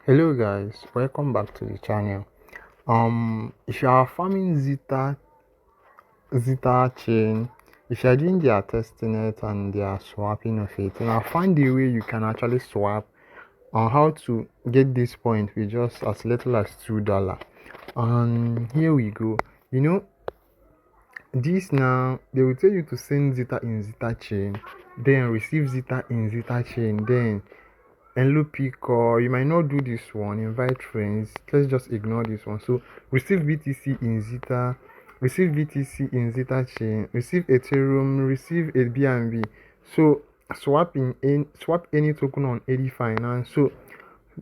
Hello guys, welcome back to the channel. If you are farming Zetachain, if you are doing their testnet and they are swapping of it, and I find the way you can actually swap on how to get this point with just as little as $2. And here we go. You know, this now they will tell you to send Zeta in Zetachain, then receive Zeta in Zetachain, then LP call. You might not do this one, invite friends, let's just ignore this one. So receive BTC in Zeta, receive BTC in Zeta chain, receive Ethereum, receive a BNB. So swap any token on AD Finance. So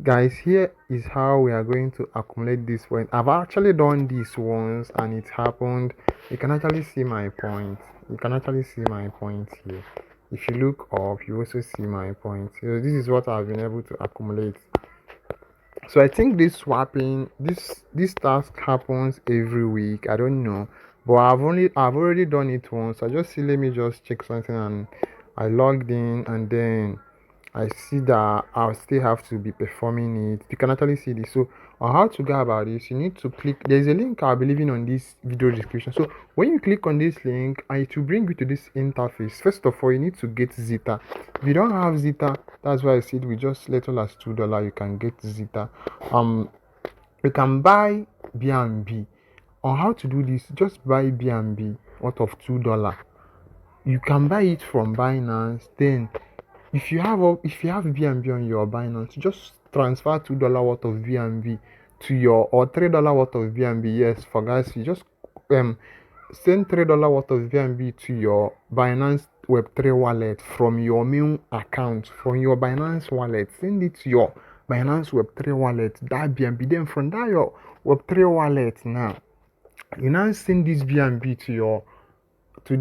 guys, here is how we are going to accumulate this point. I've actually done this once and it happened. You can actually see my point. Here. If you look up, you also see my point. So this is what I've been able to accumulate. So I think this swapping, this task happens every week. I don't know, but I've already done it once. I just see, let me just check something, and I logged in, and then I see that I'll still have to be performing it. You can actually see this. So on how to go about this, you need to click. There's a link I'll be leaving on this video description. So when you click on this link, it will bring you to this interface. First of all, you need to get Zeta. If you don't have Zeta, that's why I said with just little as $2 you can get Zeta. You can buy BNB. On how to do this, just buy BNB worth of $2. You can buy it from Binance. Then if you have BNB on your Binance, just transfer $2 worth of BNB to your, or $3 worth of BNB. Yes, for guys, you just send $3 worth of BNB to your Binance Web3 wallet from your main account, from your Binance wallet. Send it to your Binance Web3 wallet, that BNB. Then from that your Web3 wallet, now you now send this BNB to your you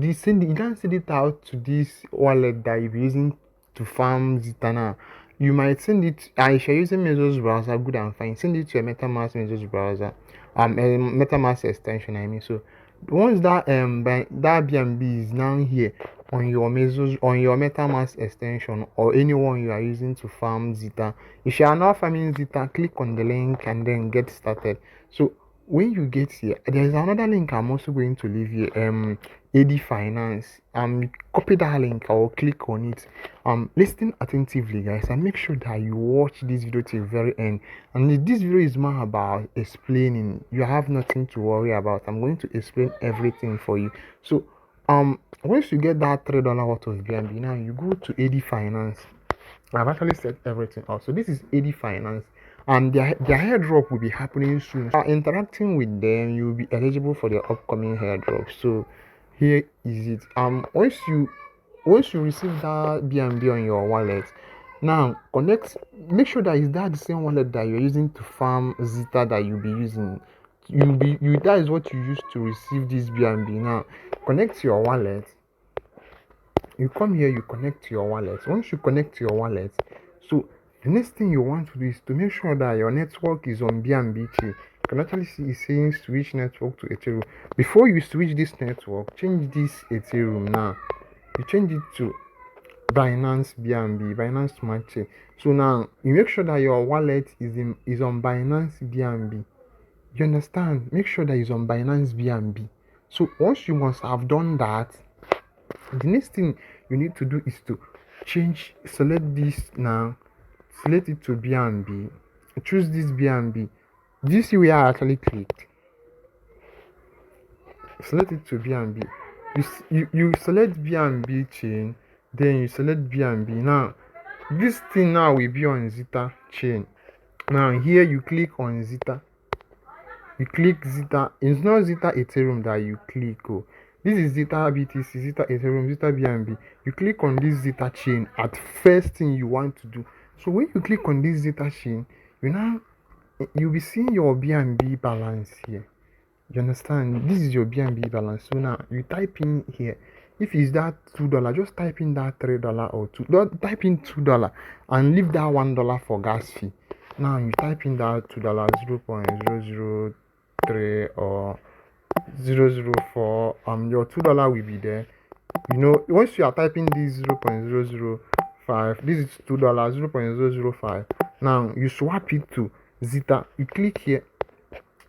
can send it out to this wallet that you're using to farm Zeta. Now you might send it, if you're using Mesos browser, good and fine, send it to a MetaMask Mesos browser, a MetaMask extension, I mean. So once that that BNB is now here on your Mesos, on your MetaMask extension, or anyone you are using to farm Zeta, if you are not farming Zeta, click on the link and then get started. So when you get here, there's another link I'm also going to leave here, AD Finance. Copy that link or click on it. Listen attentively, guys, and make sure that you watch this video till the very end. And if this video is more about explaining, you have nothing to worry about. I'm going to explain everything for you. So once you get that $3 worth of BNB, now you go to AD Finance. I've actually set everything up. So this is AD Finance, and their airdrop will be happening soon. Interacting with them, you'll be eligible for their upcoming airdrop. So here is it. Once you receive that BNB on your wallet, now make sure that is that the same wallet that you're using to farm Zeta that you'll be using. That is what you use to receive this BNB. Now connect your wallet. You come here, you connect to your wallet. Once you connect to your wallet, so the next thing you want to do is to make sure that your network is on BNB chain. You can actually see it's saying switch network to Ethereum. Before you switch this network, change this Ethereum. Now you change it to Binance BNB, Binance Smart Chain. So now you make sure that your wallet is on Binance BNB. You understand? Make sure that it's on Binance BNB. So once you must have done that, the next thing you need to do is to select this now, select it to BNB, choose this BNB. This is where I actually clicked. Select it to BNB. You select BNB chain, then you select BNB. Now this thing now will be on Zeta chain. Now here you click on Zeta. You click Zeta. It's not Zeta Ethereum that you click. Oh, this is Zeta BTC, Zeta Ethereum, Zeta BNB. You click on this Zeta chain at first thing you want to do. So when you click on this Zeta chain, you'll be seeing your BNB balance here. You understand? This is your BNB balance. So now you type in here. If it's that $2, just type in that $3 or $2. Don't type in $2 and leave that $1 for gas fee. Now you type in that $2, 0.003 or 004. Your $2 will be there. You know, once you are typing this 0.005, this is $2, 0.005. Now you swap it to Zeta. You click here.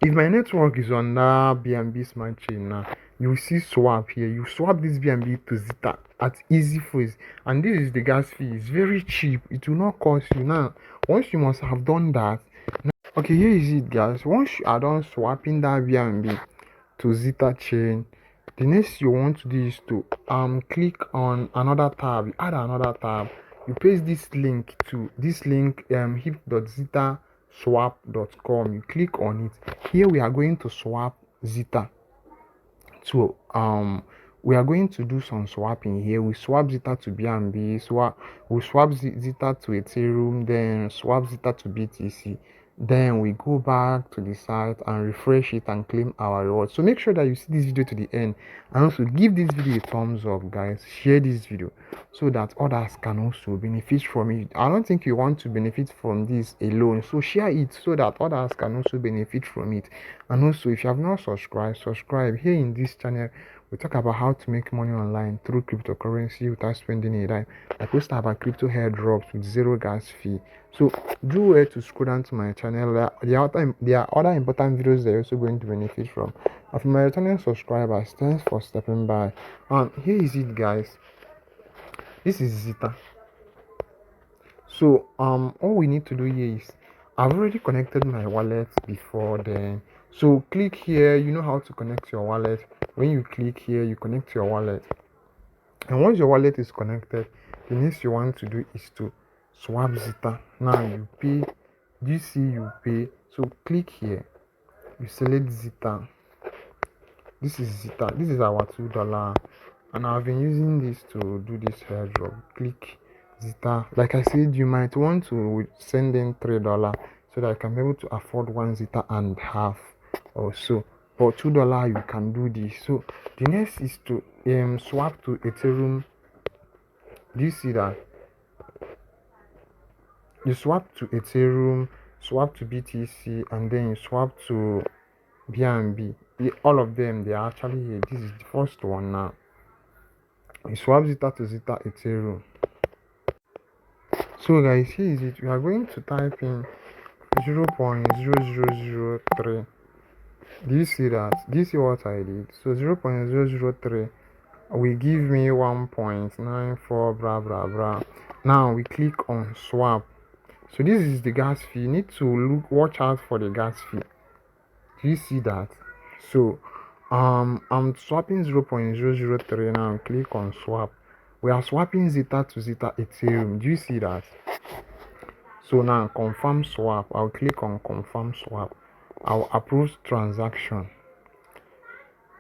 If my network is on that BNB smart chain now, you will see swap here. You swap this BNB to Zeta at easy phase, and this is the gas fee. It's very cheap. It will not cost you. Now once you must have done that, okay, here is it, guys. Once you are done swapping that BNB to Zetachain, the next you want to do is to click on another tab. You add another tab. You paste this link to this link hip.zetaswap.com. You click on it. Here we are going to swap Zeta. So we are going to do some swapping here. We swap Zeta to BNB, we swap Zeta to Ethereum, then swap Zeta to BTC. Then we go back to the site and refresh it and claim our reward. So make sure that you see this video to the end, and also give this video a thumbs up, guys. Share this video so that others can also benefit from it. I don't think you want to benefit from this alone, so share it so that others can also benefit from it. And also, if you have not subscribed, subscribe. Here in this channel we talk about how to make money online through cryptocurrency without spending a dime. I post about crypto airdrops with zero gas fee. So do well to scroll down to my channel. There are other important videos that you're also going to benefit from. And for my returning subscribers, thanks for stepping by. And here is it, guys. This is Zeta. So all we need to do here is, I've already connected my wallet before then. So click here. You know how to connect your wallet. When you click here, you connect your wallet. And once your wallet is connected, the next you want to do is to swap Zeta. Now you pay. Do you see you pay? So click here. You select Zeta. This is Zeta. This is our $2, and I've been using this to do this airdrop. Click Zeta. Like I said, you might want to send in $3 so that I can be able to afford one Zeta and half or so. For $2 you can do this. So the next is to swap to Ethereum. Do you see that? You swap to Ethereum, swap to BTC, and then you swap to BNB. All of them, they are actually here. This is the first one now. You swap Zeta to Zeta Ethereum. So guys, here is it. We are going to type in 0.0003. Do you see that? Do you see what I did? So 0.003 will give me 1.94 blah blah blah. Now we click on swap. So this is the gas fee. You need to watch out for the gas fee. Do you see that? So I'm swapping 0.003 now. Click on swap. We are swapping Zeta to Zeta Ethereum. Do you see that? So now confirm swap. I'll click on confirm swap. I'll approve transaction.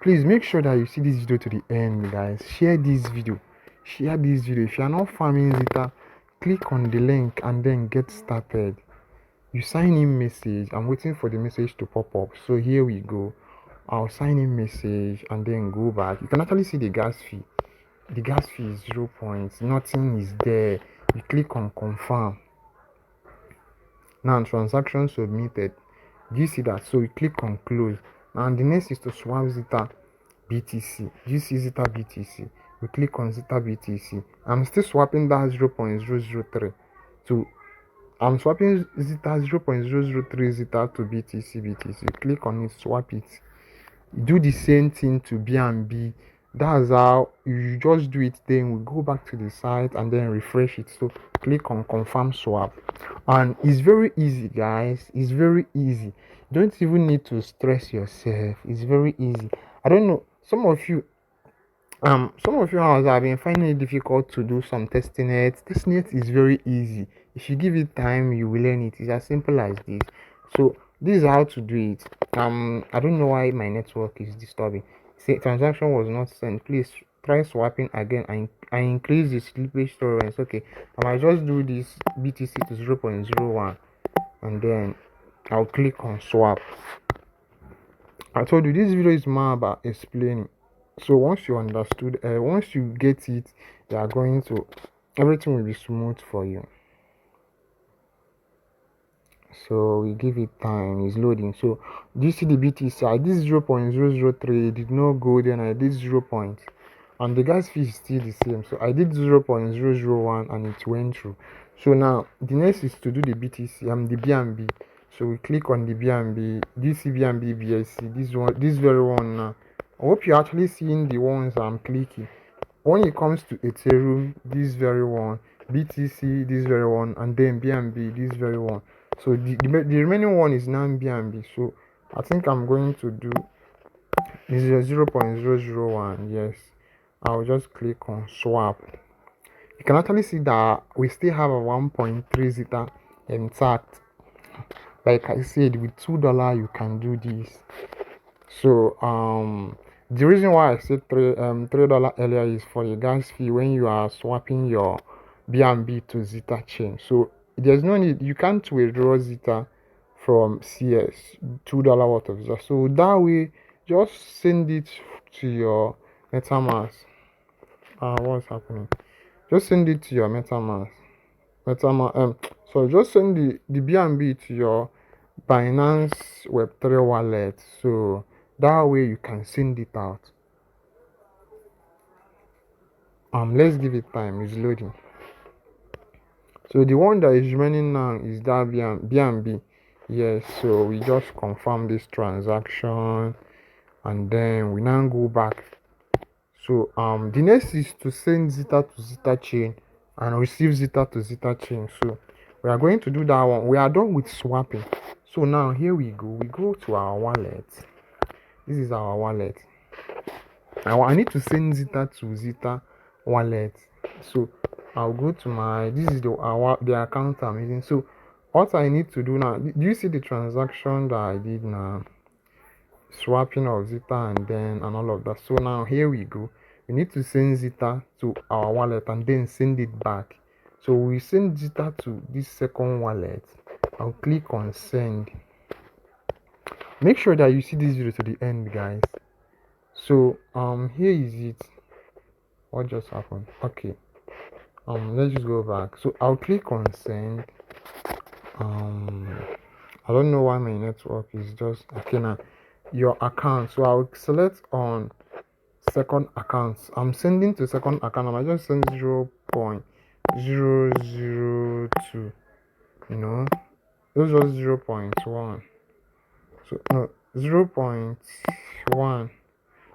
Please make sure that you see this video to the end, guys. Share this video. If you are not farming Zeta, click on the link and then get started. You sign in message. I'm waiting for the message to pop up. So here we go. I'll sign in message and then go back. You can actually see the gas fee. The gas fee is 0 points. Nothing is there. You click on confirm. Now transaction submitted. Do you see that? So we click on close. And the next is to swap Zeta BTC. Do you see Zeta BTC? We click on Zeta BTC. I'm still swapping that 0.003 to I'm swapping Zeta 0.003 Zeta to BTC. Click on it, swap it. Do the same thing to BNB. That's how you just do it. Then we go back to the site and then refresh it. So click on confirm swap, and it's very easy, guys. It's very easy. You don't even need to stress yourself. It's very easy. I don't know, some of you have been finding it difficult to do some testnet. Testnet is very easy. If you give it time, you will learn it. It's as simple as this. So this is how to do it. I don't know why my network is disturbing. Say transaction was not sent. Please try swapping again. I increase the slippage tolerance. Okay, I might just do this BTC to 0.01 and then I'll click on swap. I told you this video is more about explaining. So once you understood, once you get it, you are going to, everything will be smooth for you. So we give it time. It's loading. So do you see the BTC? I did 0.003. It did not go. Then I did 0 points, and the gas fee is still the same. So I did 0.001 and it went through. So now the next is to do the BTC, the BNB. So we click on the BNB, this BNB BSC, this very one now. I hope you're actually seeing the ones I'm clicking. When it comes to Ethereum, this very one, BTC, this very one, and then BNB, this very one. So the remaining one is now BNB. So I think I'm going to do this is 0.001. Yes, I'll just click on swap. You can actually see that we still have a 1.3 Zeta intact. Like I said, with $2 you can do this. So the reason why I said $3 earlier is for the gas fee when you are swapping your BNB to Zetachain. So there's no need, you can't withdraw Zeta from CS, $2 worth of Zeta. So that way, just send it to your MetaMask. What's happening? Just send it to your so just send the BNB to your Binance Web3 wallet. So that way you can send it out. Let's give it time, it's loading. So the one that is remaining now is that BNB. Yes, so we just confirm this transaction and then we now go back. So the next is to send Zeta to Zetachain and receive Zeta to Zetachain. So we are going to do that one. We are done with swapping. So now here we go. We go to our wallet. This is our wallet. I need to send Zeta to Zeta wallet. So I'll go to my, this is the account I'm using. So what I need to do now, do you see the transaction that I did now? Swapping of Zeta and all of that. So now here we go. We need to send Zeta to our wallet and then send it back. So we send Zeta to this second wallet. I'll click on send. Make sure that you see this video to the end, guys. So here is it. What just happened? Okay. Let's just go back. So I'll click on send. I don't know why my network is just okay now. Your account. So I'll select on second accounts. I'm sending to second account. I just send 0.002. You know, those was 0.1. So no, 0.1.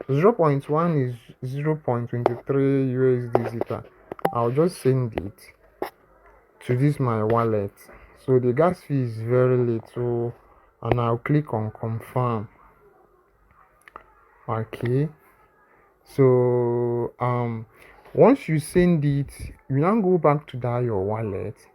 0.1 is 0.23 USD Zeta. I'll just send it to this my wallet. So the gas fee is very little and I'll click on confirm. Okay, so once you send it, you now go back to that your wallet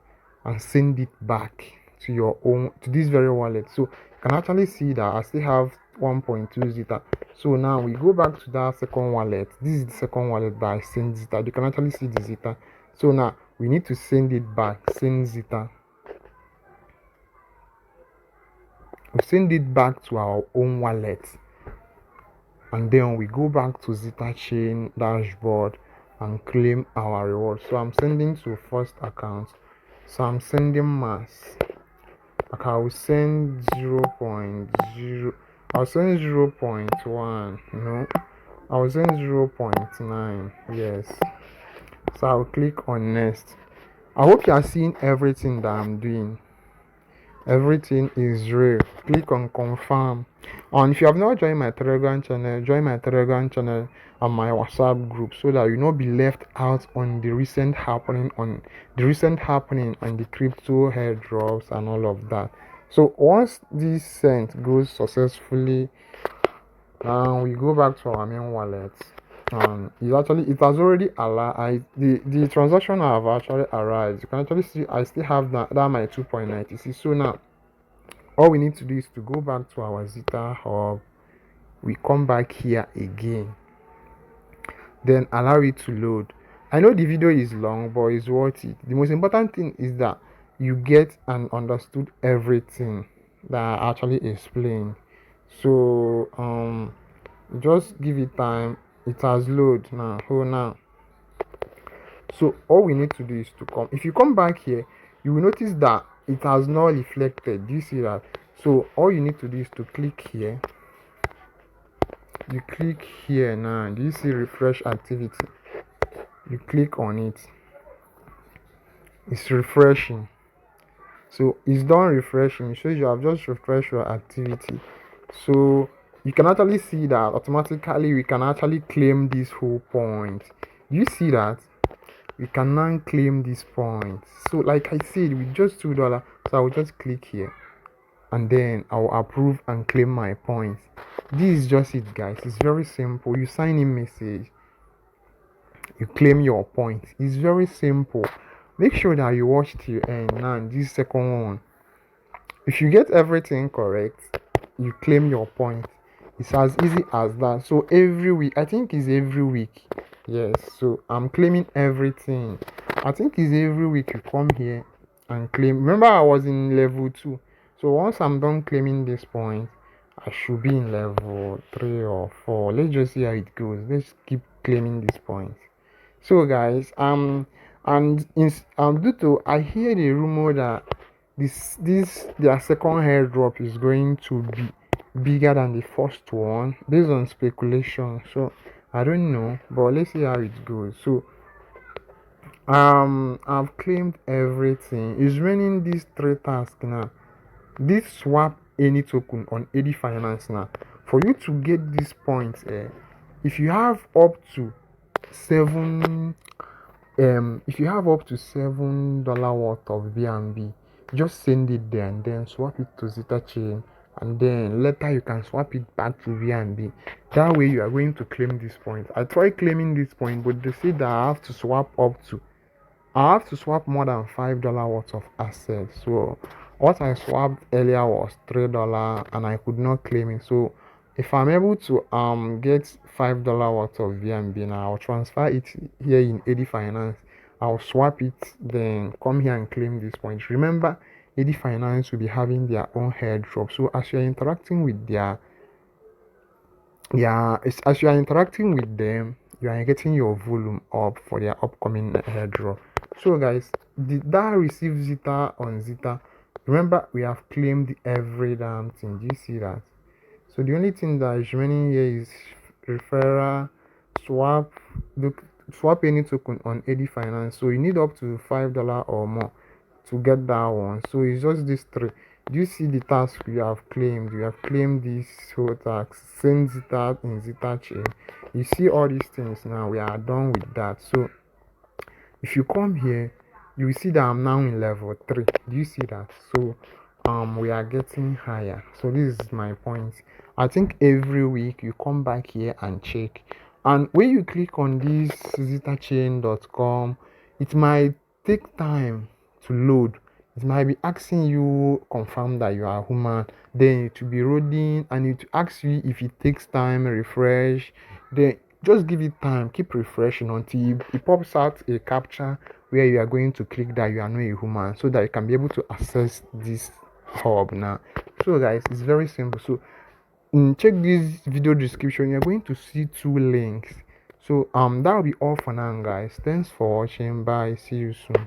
and send it back to your own, to this very wallet. So you can actually see that I still have 1.2 Zeta. So now we go back to that second wallet. This is the second wallet that I send Zeta. You can actually see the Zeta. So now we need to send it back. Send Zeta. We send it back to our own wallet. And then we go back to Zetachain dashboard and claim our reward. So I'm sending to first account. So I'm sending mass. Like I will send 0.0. I'll send 0.1. I'll send 0.9. Yes. So I'll click on next. I hope you are seeing everything that I'm doing. Everything is real. Click on confirm. And if you have not joined my Telegram channel, join my Telegram channel and my WhatsApp group so that you not be left out on the recent happening on the crypto airdrops and all of that. So once this sent goes successfully, we go back to our main wallet. It has already arrived. The transaction have actually arrived. You can actually see I still have that my 2.96. So now all we need to do is to go back to our Zeta hub. We come back here again, then allow it to load. I know the video is long, but it's worth it. The most important thing is that you get and understood everything that I actually explained. So just give it time. It has load now. So all we need to do is to come. If you come back here, you will notice that it has not reflected. Do you see that? So all you need to do is to click here. You click here now. Do you see refresh activity? You click on it. It's refreshing. So it's done refreshing. It shows you have just refreshed your activity. So you can actually see that automatically we can actually claim this whole point. Do you see that? We can now claim this point. So like I said, with just $2, so I will just click here and then I'll approve and claim my points. This is just it, guys. It's very simple. You sign in message, you claim your points. It's very simple. Make sure that you watch till end. Now this second one, if you get everything correct, you claim your points. It's as easy as that. So every week, I think it's every week. Yes, so I'm claiming everything. I think it's every week you come here and claim. Remember, I was in level 2. So once I'm done claiming this point, I should be in level 3 or 4. Let's just see how it goes. Let's keep claiming these points. So guys, and due to I hear the rumor that this their second airdrop is going to be bigger than the first one based on speculation. So I don't know, but let's see how it goes. So I've claimed everything. It's running these 3 tasks now. This swap any token on AD Finance now. For you to get these points, if you have up to 7 if you have up to $7 worth of BNB, just send it there and then swap it to Zetachain, and then later you can swap it back to BNB. That way you are going to claim this point. I tried claiming this point, but they said that I have to swap more than $5 worth of assets. So what I swapped earlier was $3 and I could not claim it. So if I'm able to get $5 worth of VNB now, I'll transfer it here in AD Finance. I'll swap it, then come here and claim this point. Remember, AD Finance will be having their own airdrop. So as you're interacting with as you are interacting with them, you are getting your volume up for their upcoming airdrop. So guys, did that receive Zeta on Zeta? Remember, we have claimed every damn thing. Do you see that? So the only thing that is remaining here is referral, swap, look, swap any token on AD Finance. So you need up to $5 or more to get that one. So it's just these 3. Do you see the task you have claimed? You have claimed this whole task. Send Zeta in Zetachain. You see all these things now. We are done with that. So if you come here, you will see that I'm now in level 3. Do you see that? So we are getting higher. So this is my point. I think every week you come back here and check, and when you click on this zetachain.com, it might take time to load. It might be asking you confirm that you are human, then it will be loading and it will ask you if it takes time, refresh. Then just give it time, keep refreshing until it pops out a captcha where you are going to click that you are not a human, so that you can be able to access this hub now. So guys, it's very simple. So check this video description. You're going to see 2 links. So that will be all for now, guys. Thanks for watching. Bye, see you soon.